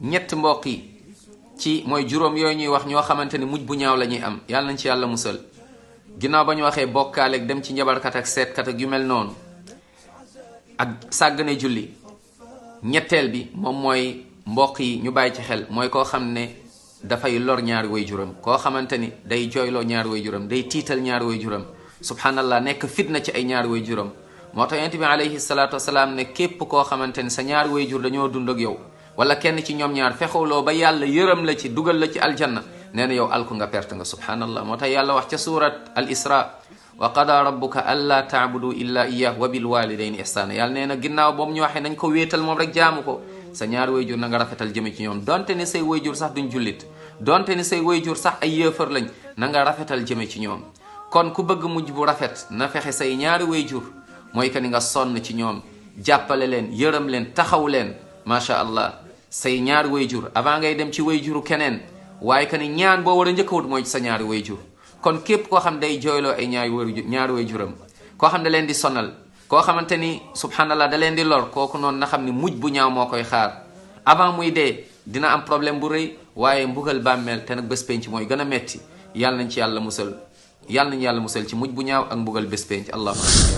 ñett mbokk yi ci mooy juróom yooyu ñuy wax ñoo xamante ni mujj bu ñaaw la ñuy am yàlla nañ ci yàlla musal ginnaaw ba ñu waxee bokkaaleeg dem ci njabarkat ak seetkat ak yu mel noonu ak sàggane julli ñetteel bi moom mooy mbokk yi ñu bàyyi ci xel mooy koo xam ne dafay lor ñaari way juram koo xamante ni day jooyloo ñaari way juram day tiital ñaari way juram subhanallah nekk fitna ci ay ñaari way juram moo tax yonent bi alayhi salaatu wasalaam ne képp koo xamante ni sa ñaari way jur dañoo dund ak yow wala kenn ci ñoom ñaar fexewloo ba yàlla yërëm la ci dugal la ci aljanna nee na yow alku nga perte nga subhanallah moo tax yàlla wax ca surat al isra wa qada rabbuka alla taabudu illa iyyah wa bil walidayni ihsana yàlla nee na ginnaaw boobu ñu waxee nañ ko wéetal moom rek jaamu ko sa ñaari wayjur na nga rafetal jëme ci ñoom donte ni say wayjur sax duñ jullit donte ni say wayjur sax ay yéefar lañ na nga rafetal jëme ci ñoom kon ku bëgg mujj bu rafet na fexe say ñaari wayjur mooy que ni nga sonn ci ñoom jàppale leen yërëm leen taxaw leen macha allah say ñaari wayjur avant ngay dem ci wayjuru keneen waaye que ni ñaan boo war a njëkk a wut mooy ci sa ñaari wayjur kon képp koo xam day jooyloo ay ñaari wayjuram koo xam da leen di sonal koo xamante ni subhanallah da leen di lor kooku noonu na xam ni mujj bu ñaaw moo koy xaar avant muy dee dina am problème bu rëy waaye mbugal bàmmeel te nag bés penc mooy gën a metti yàlla nañ ci yàlla musal yàlla nañ yàlla musal ci mujj bu ñaaw ak mbugal bés penc allahumma